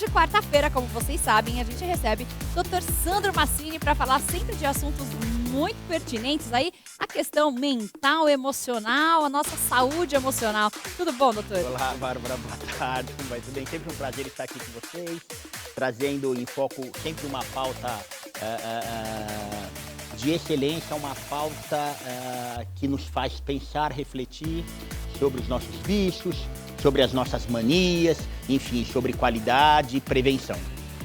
hoje, quarta-feira, como vocês sabem, a gente recebe o Dr. Sandro Massini para falar sempre de assuntos muito pertinentes aí, a questão mental, emocional, a nossa saúde emocional. Tudo bom, doutor? Olá, Bárbara, boa tarde, como vai? Tudo bem? Sempre um prazer estar aqui com vocês, trazendo em foco sempre uma pauta de excelência, uma pauta que nos faz pensar, refletir sobre os nossos vícios, sobre as nossas manias, enfim, sobre qualidade e prevenção.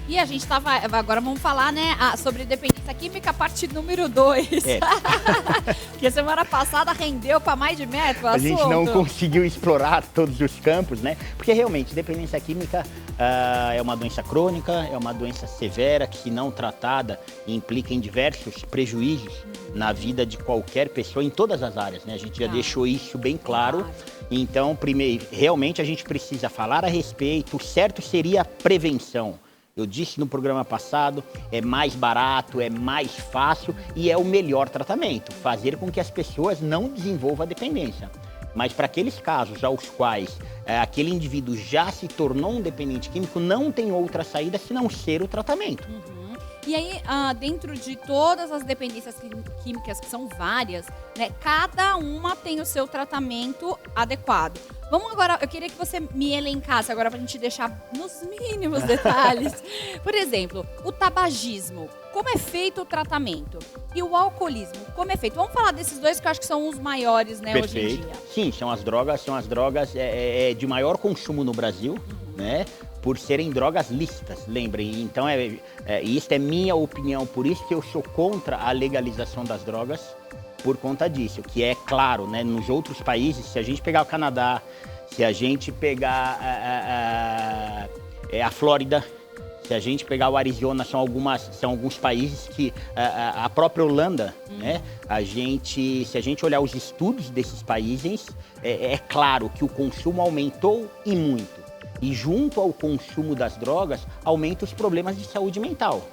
E a gente agora vamos falar, né, sobre dependência química, parte número 2. Porque semana passada rendeu para mais de metro o assunto. A gente não conseguiu explorar todos os campos, né? Porque realmente, dependência química é uma doença crônica, é uma doença severa que, se não tratada, implica em diversos prejuízos na vida de qualquer pessoa, em todas as áreas, né? A gente já deixou isso bem claro. Então, primeiro, realmente a gente precisa falar a respeito. O certo seria a prevenção. Eu disse no programa passado, é mais barato, é mais fácil e é o melhor tratamento. Fazer com que as pessoas não desenvolvam a dependência. Mas para aqueles casos aos quais aquele indivíduo já se tornou um dependente químico, não tem outra saída senão ser o tratamento. E aí, dentro de todas as dependências químicas, que são várias, né, cada uma tem o seu tratamento adequado. Vamos agora, eu queria que você me elencasse agora pra gente deixar nos mínimos detalhes. Por exemplo, o tabagismo, como é feito o tratamento? E o alcoolismo, como é feito? Vamos falar desses dois que eu acho que são os maiores, né, Perfeito. hoje em dia. Sim, são as drogas de maior consumo no Brasil, né? Por serem drogas lícitas, lembrem. Então, isso é minha opinião, por isso que eu sou contra a legalização das drogas, por conta disso, que é claro, né, nos outros países, se a gente pegar o Canadá, se a gente pegar a Flórida, se a gente pegar o Arizona, são alguns países que a própria Holanda, né, se a gente olhar os estudos desses países, é claro que o consumo aumentou e muito. E junto ao consumo das drogas, aumenta os problemas de saúde mental.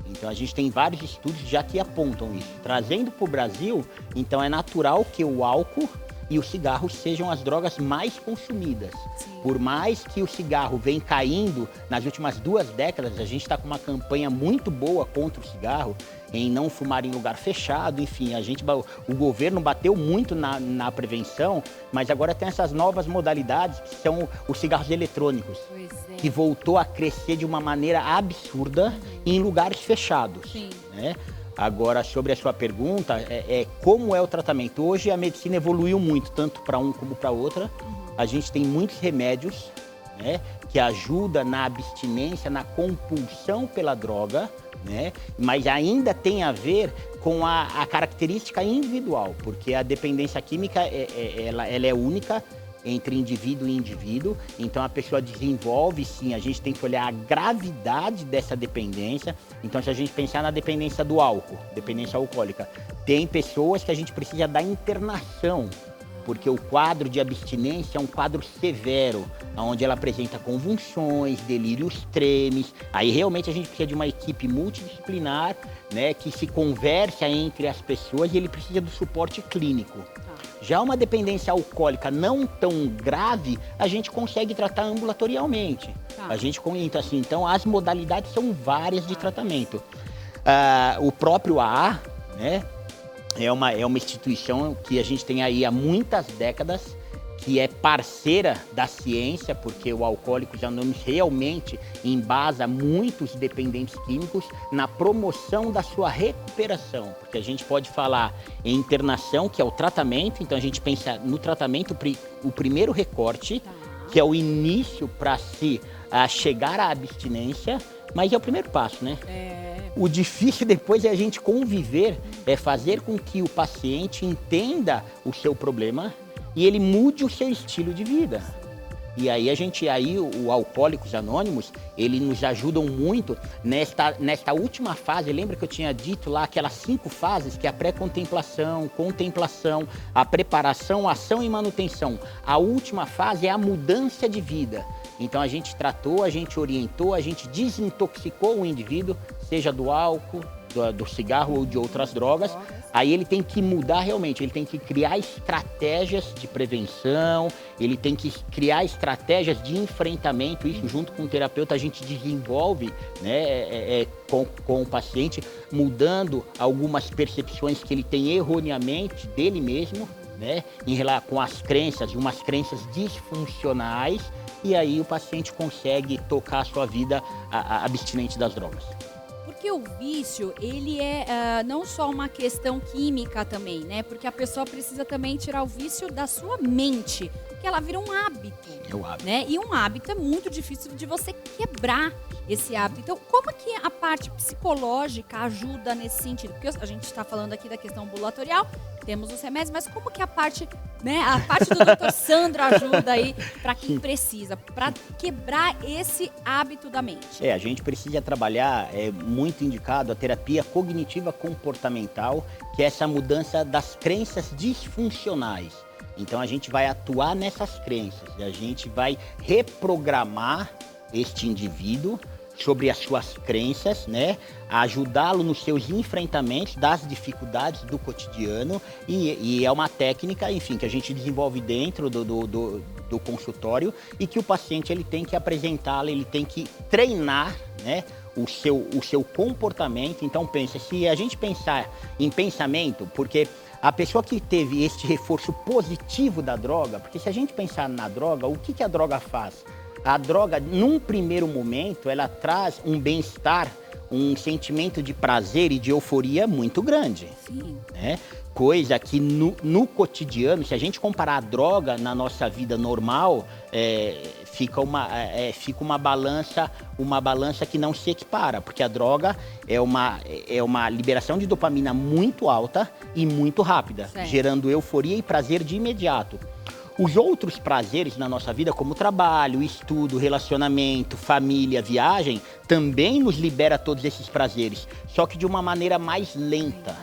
Então a gente tem vários estudos já que apontam isso. Trazendo para o Brasil, então é natural que o álcool e o cigarro sejam as drogas mais consumidas. Sim. Por mais que o cigarro vem caindo nas últimas 2 décadas, a gente está com uma campanha muito boa contra o cigarro, em não fumar em lugar fechado, enfim, o governo bateu muito na prevenção, mas agora tem essas novas modalidades que são os cigarros eletrônicos, que voltou a crescer de uma maneira absurda em lugares fechados. Sim. Né? Agora, sobre a sua pergunta, como é o tratamento? Hoje a medicina evoluiu muito, tanto para um como para outra. A gente tem muitos remédios, né, que ajudam na abstinência, na compulsão pela droga, né, mas ainda tem a ver com a característica individual, porque a dependência química ela é única entre indivíduo e indivíduo, então a pessoa desenvolve, sim, a gente tem que olhar a gravidade dessa dependência. Então, se a gente pensar na dependência do álcool, dependência alcoólica, tem pessoas que a gente precisa da internação, porque o quadro de abstinência é um quadro severo, onde ela apresenta convulsões, delírios tremes. Aí realmente a gente precisa de uma equipe multidisciplinar, né, que se conversa entre as pessoas e ele precisa do suporte clínico. Já uma dependência alcoólica não tão grave, a gente consegue tratar ambulatorialmente. A gente assim, então as modalidades são várias de tratamento. O próprio AA, né, é uma instituição que a gente tem aí há muitas décadas, que é parceira da ciência, porque o Alcoólicos Anônimos realmente embasa muitos dependentes químicos na promoção da sua recuperação. Porque a gente pode falar em internação, que é o tratamento, então a gente pensa no tratamento, o primeiro recorte, que é o início para se chegar à abstinência, mas é o primeiro passo, né? O difícil depois é a gente conviver, é fazer com que o paciente entenda o seu problema e ele mude o seu estilo de vida. E aí o Alcoólicos Anônimos, ele nos ajudam muito nesta última fase. Lembra que eu tinha dito lá aquelas 5 fases, que é a pré-contemplação, contemplação, a preparação, ação e manutenção. A última fase é a mudança de vida. Então a gente tratou, a gente orientou, a gente desintoxicou o indivíduo, seja do álcool, do cigarro ou de outras drogas, aí ele tem que mudar realmente, ele tem que criar estratégias de prevenção, ele tem que criar estratégias de enfrentamento, isso junto com o terapeuta a gente desenvolve, né, com o paciente, mudando algumas percepções que ele tem erroneamente dele mesmo, né, com as crenças, umas crenças disfuncionais, e aí o paciente consegue tocar a sua vida abstinente das drogas. Porque o vício, ele é não só uma questão química também, né? Porque a pessoa precisa também tirar o vício da sua mente, que ela vira um hábito. É o hábito. Né? E um hábito é muito difícil de você quebrar esse hábito. Então, como que a parte psicológica ajuda nesse sentido? Porque a gente está falando aqui da questão ambulatorial, temos os remédios, mas como que a parte, né, a parte do Dr. Sandro ajuda aí para quem precisa, para quebrar esse hábito da mente? A gente precisa trabalhar, é muito indicado, a terapia cognitiva comportamental, que é essa mudança das crenças disfuncionais. Então a gente vai atuar nessas crenças, a gente vai reprogramar este indivíduo sobre as suas crenças, né? Ajudá-lo nos seus enfrentamentos das dificuldades do cotidiano e é uma técnica, enfim, que a gente desenvolve dentro do consultório e que o paciente ele tem que apresentá-la, ele tem que treinar, né? O seu comportamento. Então pensa, se a gente pensar em pensamento, porque a pessoa que teve este reforço positivo da droga, porque se a gente pensar na droga, o que a droga faz? A droga, num primeiro momento, ela traz um bem-estar, um sentimento de prazer e de euforia muito grande. Sim. Né? Coisa que no cotidiano, se a gente comparar a droga na nossa vida normal, fica uma balança que não se equipara, porque a droga é uma liberação de dopamina muito alta e muito rápida, certo, gerando euforia e prazer de imediato. Os outros prazeres na nossa vida, como trabalho, estudo, relacionamento, família, viagem, também nos libera todos esses prazeres, só que de uma maneira mais lenta.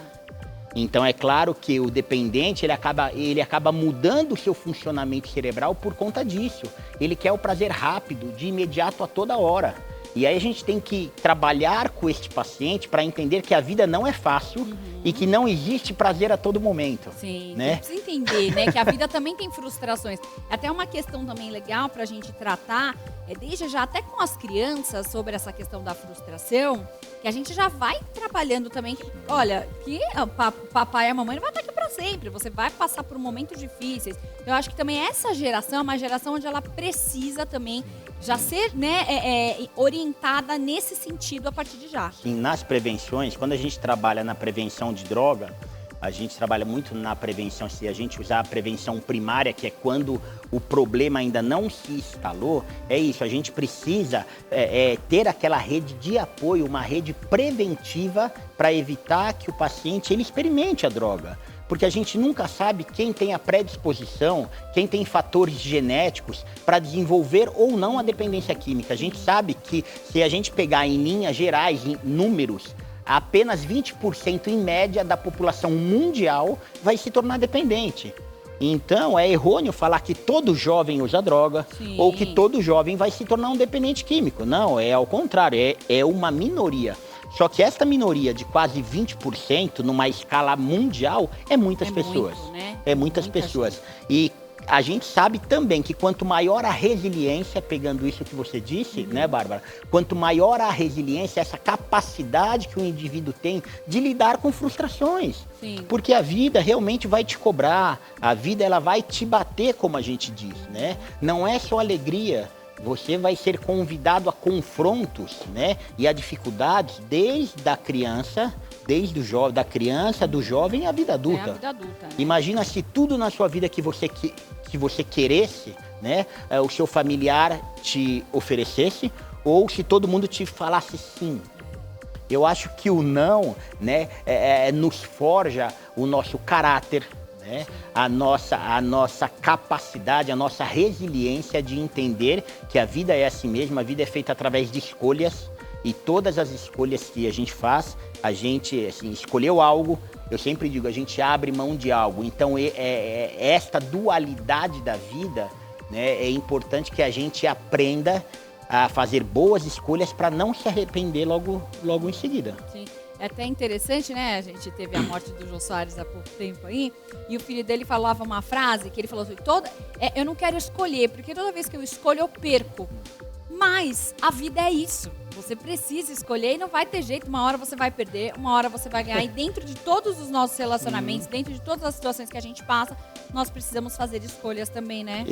Então é claro que o dependente ele acaba mudando o seu funcionamento cerebral por conta disso. Ele quer o prazer rápido, de imediato, a toda hora. E aí a gente tem que trabalhar com este paciente para entender que a vida não é fácil e que não existe prazer a todo momento. Sim, né? Precisa entender, né, que a vida também tem frustrações. Até uma questão também legal para a gente tratar, desde já até com as crianças, sobre essa questão da frustração, que a gente já vai trabalhando também. Olha, que o papai e a mamãe não vão estar aqui para sempre, você vai passar por momentos difíceis. Eu acho que também essa geração é uma geração onde ela precisa também já ser, né, orientada nesse sentido a partir de já. E nas prevenções, quando a gente trabalha na prevenção de droga, a gente trabalha muito na prevenção, se a gente usar a prevenção primária, que é quando o problema ainda não se instalou, é isso, a gente precisa ter aquela rede de apoio, uma rede preventiva para evitar que o paciente ele experimente a droga. Porque a gente nunca sabe quem tem a predisposição, quem tem fatores genéticos para desenvolver ou não a dependência química. A gente sabe que se a gente pegar em linhas gerais, em números, apenas 20% em média da população mundial vai se tornar dependente. Então é errôneo falar que todo jovem usa droga. Sim. Ou que todo jovem vai se tornar um dependente químico. Não, é ao contrário, é uma minoria. Só que esta minoria de quase 20%, numa escala mundial, é muitas pessoas. Muito, né? É muitas pessoas. E a gente sabe também que quanto maior a resiliência, pegando isso que você disse, né, Bárbara? Quanto maior a resiliência, essa capacidade que o indivíduo tem de lidar com frustrações. Sim. Porque a vida realmente vai te cobrar, a vida ela vai te bater, como a gente diz, né? Não é só alegria. Você vai ser convidado a confrontos, né, e a dificuldades desde a criança, da criança, do jovem à vida adulta. A vida adulta, né? Imagina se tudo na sua vida que você queresse, né, o seu familiar te oferecesse, ou se todo mundo te falasse sim. Eu acho que o não, né, nos forja o nosso caráter, né? A nossa capacidade, a nossa resiliência de entender que a vida é assim mesmo, a vida é feita através de escolhas e todas as escolhas que a gente faz, a gente assim, escolheu algo, eu sempre digo, a gente abre mão de algo. Então esta dualidade da vida, né, é importante que a gente aprenda a fazer boas escolhas para não se arrepender logo em seguida. Sim. É até interessante, né? A gente teve a morte do Jô Soares há pouco tempo aí, e o filho dele falava uma frase que ele falou assim, eu não quero escolher, porque toda vez que eu escolho, eu perco. Mas a vida é isso. Você precisa escolher e não vai ter jeito. Uma hora você vai perder, uma hora você vai ganhar. E dentro de todos os nossos relacionamentos, dentro de todas as situações que a gente passa, nós precisamos fazer escolhas também, né?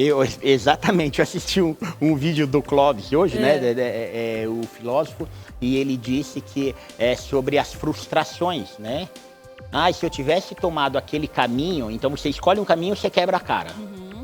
Exatamente. Eu assisti um vídeo do Clóvis hoje, né? O filósofo, e ele disse que é sobre as frustrações, né? Se eu tivesse tomado aquele caminho, então você escolhe um caminho, você quebra a cara.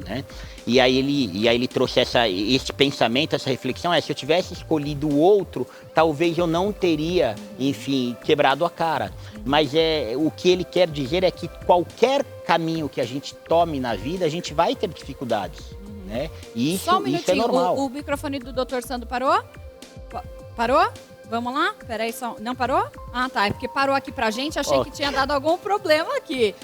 Né? E aí ele trouxe esse pensamento, essa reflexão, se eu tivesse escolhido o outro, talvez eu não teria, enfim, quebrado a cara. Mas o que ele quer dizer é que qualquer caminho que a gente tome na vida, a gente vai ter dificuldades, né? E isso, só um minutinho, isso é normal. O microfone do Dr. Sandro parou? Parou? Vamos lá? Peraí, só... Não parou? Ah, tá. É porque parou aqui pra gente, achei que tinha dado algum problema aqui.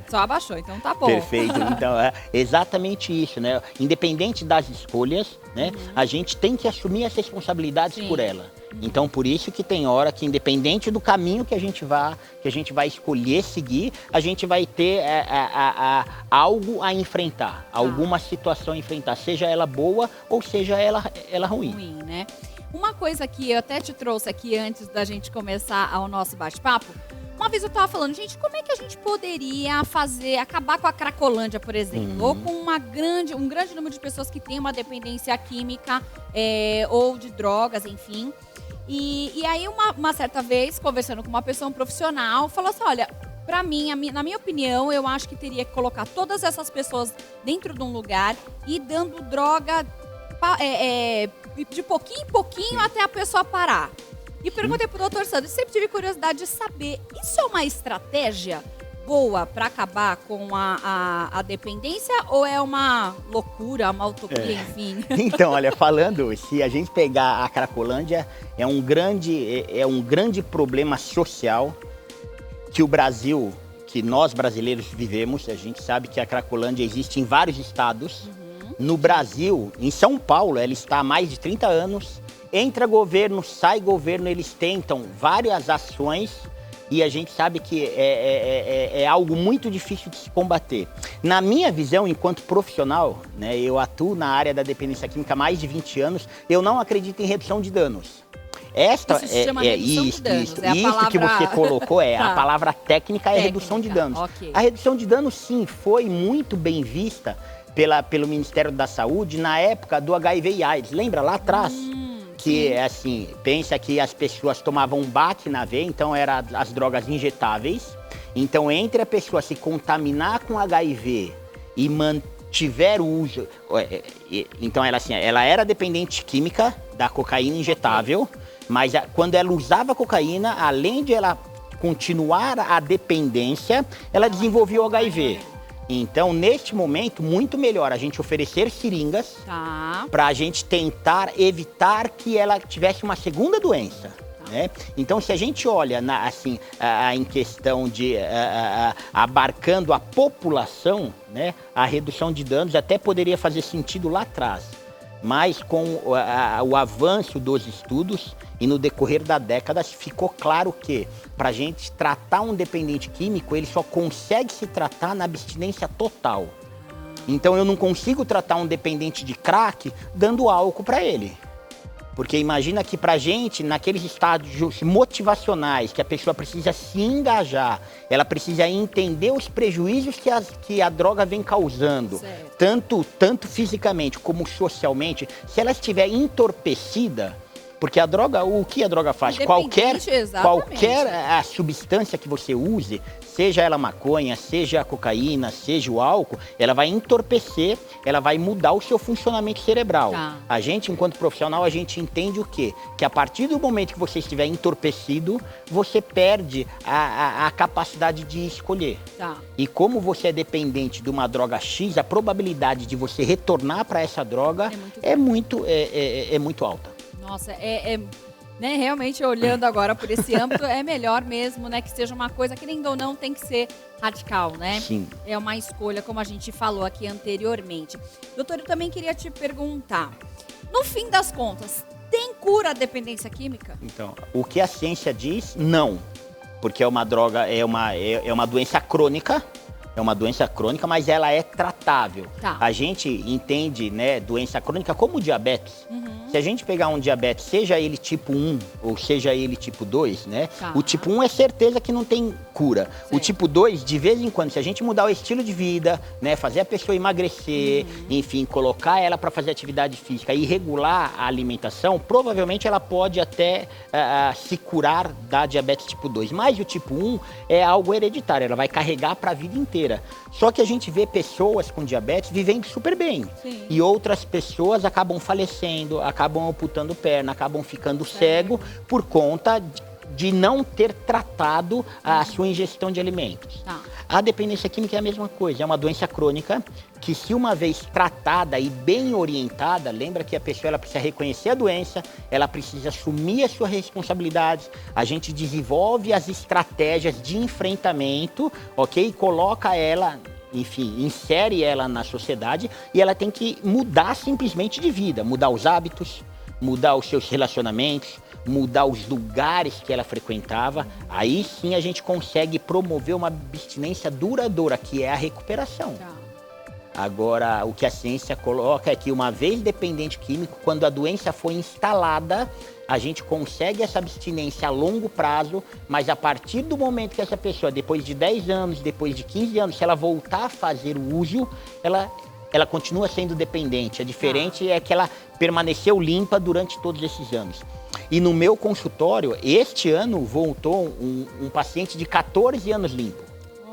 Só abaixou, então tá bom. Perfeito, então é exatamente isso, né? Independente das escolhas, né? A gente tem que assumir as responsabilidades por ela. Então, por isso que tem hora que, independente do caminho que a gente vai escolher seguir, a gente vai ter algo a enfrentar, alguma situação a enfrentar, seja ela boa ou seja ela ruim. Ruim, né? Uma coisa que eu até te trouxe aqui antes da gente começar o nosso bate-papo, uma vez eu tava falando, gente, como é que a gente poderia acabar com a Cracolândia, por exemplo? Ou com um grande número de pessoas que têm uma dependência química ou de drogas, enfim. E aí, uma certa vez, conversando com uma pessoa, um profissional, falou assim, olha, pra mim, na minha opinião, eu acho que teria que colocar todas essas pessoas dentro de um lugar e dando droga de pouquinho em pouquinho até a pessoa parar. E perguntei pro doutor Sandro, sempre tive curiosidade de saber, isso é uma estratégia boa para acabar com a dependência ou é uma loucura, uma utopia, enfim? Então, olha, se a gente pegar a Cracolândia, é um grande problema social que o Brasil, que nós brasileiros vivemos. A gente sabe que a Cracolândia existe em vários estados. No Brasil, em São Paulo, ela está há mais de 30 anos. Entra governo, sai governo, eles tentam várias ações e a gente sabe que é algo muito difícil de se combater. Na minha visão, enquanto profissional, né, eu atuo na área da dependência química há mais de 20 anos, eu não acredito em redução de danos. Isso se chama redução de danos. Isso que você colocou a palavra técnica é redução de danos. Okay. A redução de danos, sim, foi muito bem vista pelo Ministério da Saúde na época do HIV e AIDS. Lembra lá atrás? Que, assim, pensa que as pessoas tomavam um baque na veia, então eram as drogas injetáveis. Então, entre a pessoa se contaminar com HIV e mantiver o uso... Então, ela era dependente química da cocaína injetável, mas quando ela usava cocaína, além de ela continuar a dependência, ela desenvolveu o HIV. Então, neste momento, muito melhor a gente oferecer seringas para a gente tentar evitar que ela tivesse uma segunda doença. Né? Então, se a gente olha em questão de abarcando a população, né, a redução de danos até poderia fazer sentido lá atrás. Mas com o avanço dos estudos e no decorrer da década ficou claro que para a gente tratar um dependente químico, ele só consegue se tratar na abstinência total. Então eu não consigo tratar um dependente de crack dando álcool para ele. Porque imagina que pra gente, naqueles estágios motivacionais, que a pessoa precisa se engajar, ela precisa entender os prejuízos que a droga vem causando, tanto fisicamente como socialmente, se ela estiver entorpecida, porque a droga, o que a droga faz? Qualquer substância que você use, seja ela maconha, seja a cocaína, seja o álcool, ela vai entorpecer, ela vai mudar o seu funcionamento cerebral. A gente, enquanto profissional, a gente entende o quê? Que a partir do momento que você estiver entorpecido, você perde a capacidade de escolher. E como você é dependente de uma droga X, a probabilidade de você retornar para essa droga é muito alta. Nossa, né, realmente olhando agora por esse âmbito, é melhor mesmo, né, que seja uma coisa que, nem ou não, tem que ser radical, né? Sim. É uma escolha, como a gente falou aqui anteriormente. Doutor, eu também queria te perguntar, no fim das contas, tem cura a dependência química? Então, o que a ciência diz, não. porque é uma droga, é uma doença crônica. É uma doença crônica, mas ela é tratável. Tá. A gente entende, né, doença crônica como diabetes. Se a gente pegar um diabetes, seja ele tipo 1 ou seja ele tipo 2, né? Tá. O tipo 1 é certeza que não tem cura. Certo. O tipo 2, de vez em quando, se a gente mudar o estilo de vida, né, fazer a pessoa emagrecer, enfim, colocar ela para fazer atividade física e regular a alimentação, provavelmente ela pode até se curar da diabetes tipo 2. Mas o tipo 1 é algo hereditário, ela vai carregar para a vida inteira. Só que a gente vê pessoas com diabetes vivendo super bem. Sim. E outras pessoas acabam falecendo, acabam amputando perna, acabam ficando cego por conta de não ter tratado a sua ingestão de alimentos. Tá. A dependência química é a mesma coisa, é uma doença crônica que, se uma vez tratada e bem orientada, lembra que a pessoa ela precisa reconhecer a doença, ela precisa assumir as suas responsabilidades, a gente desenvolve as estratégias de enfrentamento, ok? E coloca ela, enfim, insere ela na sociedade e ela tem que mudar simplesmente de vida, mudar os hábitos, mudar os seus relacionamentos, mudar os lugares que ela frequentava. Aí sim a gente consegue promover uma abstinência duradoura, que é a recuperação. Tá. Agora, o que a ciência coloca é que, uma vez dependente químico, quando a doença foi instalada, a gente consegue essa abstinência a longo prazo, mas a partir do momento que essa pessoa, depois de 10 anos, depois de 15 anos, se ela voltar a fazer o uso, ela continua sendo dependente. A diferente é que ela permaneceu limpa durante todos esses anos. E no meu consultório, este ano, voltou um paciente de 14 anos limpo.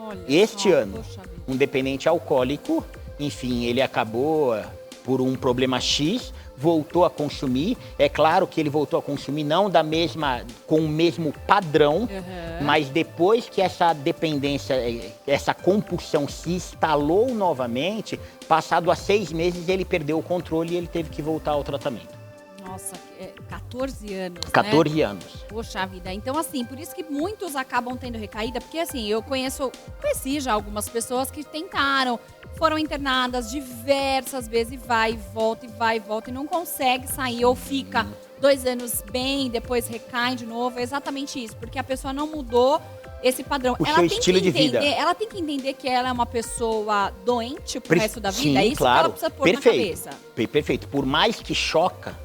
Olha Este só, ano, poxa vida. um dependente alcoólico, enfim, ele acabou por um problema X, voltou a consumir. É claro que ele voltou a consumir não com o mesmo padrão, mas depois que essa dependência, essa compulsão se instalou novamente, passado a 6 meses ele perdeu o controle e ele teve que voltar ao tratamento. Nossa, 14 anos, 14 né? anos. Poxa vida. Então, assim, por isso que muitos acabam tendo recaída, porque, assim, eu conheci já algumas pessoas que tentaram, foram internadas diversas vezes e vai e volta e não consegue sair, ou fica 2 anos bem, depois recai de novo. É exatamente isso, porque a pessoa não mudou esse padrão. O seu estilo de vida. Ela tem que entender que ela é uma pessoa doente pro resto da vida. Sim, É isso claro. que ela precisa pôr na cabeça. Perfeito. Por mais que choca,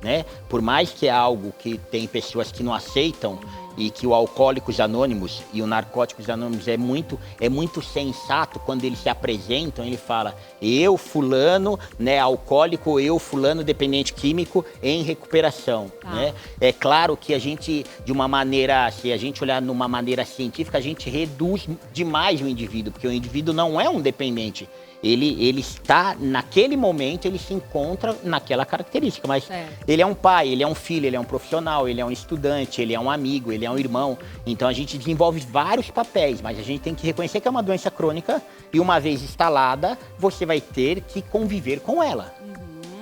né? Por mais que é algo que tem pessoas que não aceitam, e que o Alcoólicos Anônimos e o Narcóticos Anônimos é muito sensato quando eles se apresentam. Ele fala: eu fulano, né, alcoólico, eu fulano dependente químico em recuperação, né? É claro que a gente, de uma maneira, se a gente olhar numa maneira científica, a gente reduz demais o indivíduo, porque o indivíduo não é um dependente. Ele está, naquele momento, ele se encontra naquela característica, mas ele é um pai, ele é um filho, ele é um profissional, ele é um estudante, ele é um amigo, ele é um irmão. Então a gente desenvolve vários papéis, mas a gente tem que reconhecer que é uma doença crônica e, uma vez instalada, você vai ter que conviver com ela.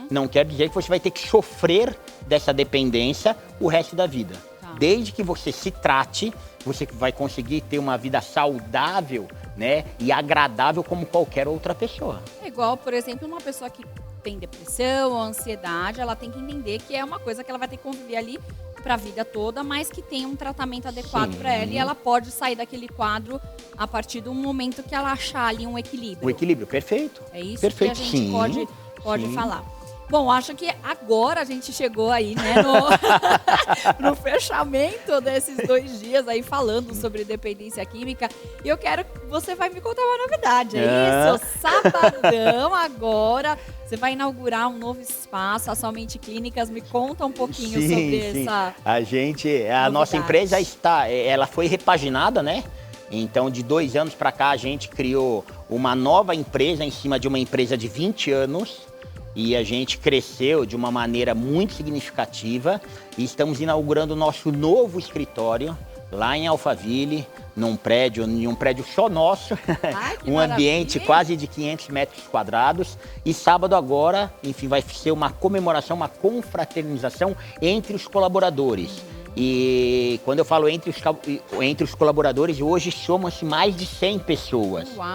Não quer dizer que você vai ter que sofrer dessa dependência o resto da vida. Desde que você se trate, você vai conseguir ter uma vida saudável, né, e agradável como qualquer outra pessoa. É igual, por exemplo, uma pessoa que tem depressão, ansiedade, ela tem que entender que é uma coisa que ela vai ter que conviver ali para a vida toda, mas que tem um tratamento adequado para ela, e ela pode sair daquele quadro a partir do momento que ela achar ali um equilíbrio. O equilíbrio, perfeito. É isso perfeito. que a gente pode falar. Bom, acho que agora a gente chegou aí, né, no fechamento desses 2 dias aí falando sobre dependência química. E eu quero que você vai me contar uma novidade, é isso? Sabadão agora, você vai inaugurar um novo espaço, a Somente Clínicas. Me conta um pouquinho sobre essa A nossa empresa ela foi repaginada, né? Então, de 2 anos para cá, a gente criou uma nova empresa em cima de uma empresa de 20 anos. E a gente cresceu de uma maneira muito significativa e estamos inaugurando o nosso novo escritório lá em Alphaville, num prédio só nosso, um ambiente quase de 500 metros quadrados. E sábado agora, enfim, vai ser uma comemoração, uma confraternização entre os colaboradores. E quando eu falo entre os colaboradores, hoje somos mais de 100 pessoas. Uau.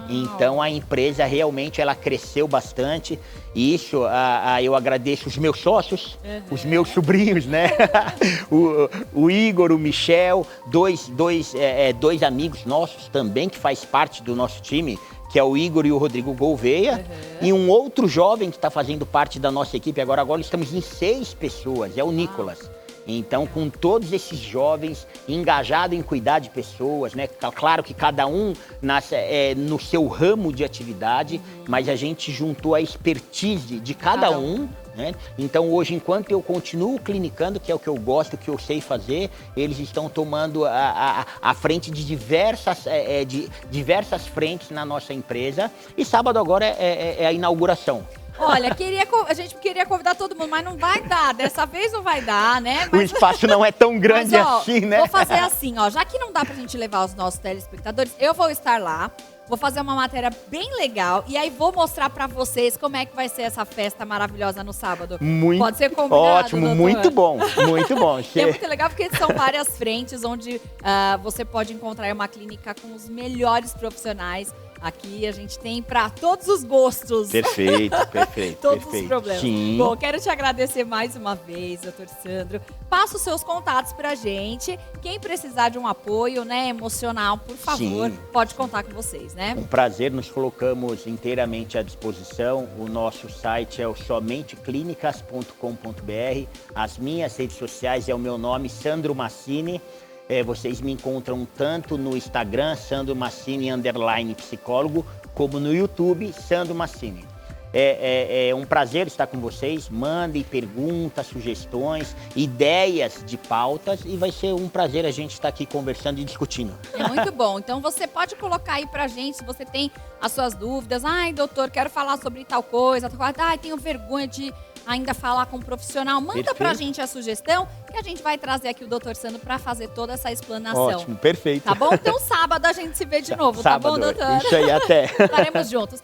Então a empresa realmente ela cresceu bastante. E isso eu agradeço os meus sócios, os meus sobrinhos, né? o Igor, o Michel, dois amigos nossos também que faz parte do nosso time, que é o Igor e o Rodrigo Gouveia, e um outro jovem que está fazendo parte da nossa equipe. Agora estamos em 6 pessoas, é o Nicolas. Então, com todos esses jovens engajados em cuidar de pessoas, né? Claro que cada um no seu ramo de atividade, mas a gente juntou a expertise de cada um, né? Então, hoje, enquanto eu continuo clinicando, que é o que eu gosto, que eu sei fazer, eles estão tomando a frente de diversas frentes na nossa empresa. E sábado agora é a inauguração. Olha, a gente queria convidar todo mundo, mas não vai dar. Dessa vez não vai dar, né? Mas... O espaço não é tão grande assim, né? Vou fazer assim, ó. Já que não dá pra gente levar os nossos telespectadores, eu vou estar lá. Vou fazer uma matéria bem legal e aí vou mostrar pra vocês como é que vai ser essa festa maravilhosa no sábado. Pode ser combinado, ótimo, doutor? Muito bom, muito bom. É muito legal porque são várias frentes onde você pode encontrar uma clínica com os melhores profissionais. Aqui a gente tem para todos os gostos. Perfeito, perfeito. Todos perfeito. os problemas. Sim. Bom, quero te agradecer mais uma vez, doutor Sandro. Passa os seus contatos pra gente. Quem precisar de um apoio, né, emocional, por favor, pode contar com vocês, né? Um prazer, nos colocamos inteiramente à disposição. O nosso site é o somenteclinicas.com.br. As minhas redes sociais é o meu nome, Sandro Massini. Vocês me encontram tanto no Instagram, Sandro Massini _psicólogo, como no YouTube, Sandro Massini. É um prazer estar com vocês. Mandem perguntas, sugestões, ideias de pautas e vai ser um prazer a gente estar aqui conversando e discutindo. É muito bom. Então você pode colocar aí pra gente se você tem as suas dúvidas. Ai, doutor, quero falar sobre tal coisa. Ai, tenho vergonha de ainda falar com um profissional. Manda pra gente a sugestão que a gente vai trazer aqui o doutor Sandro pra fazer toda essa explanação. Ótimo, perfeito. Tá bom? Então sábado a gente se vê de novo, sábado, tá bom, doutor? Isso aí, até. Estaremos juntos.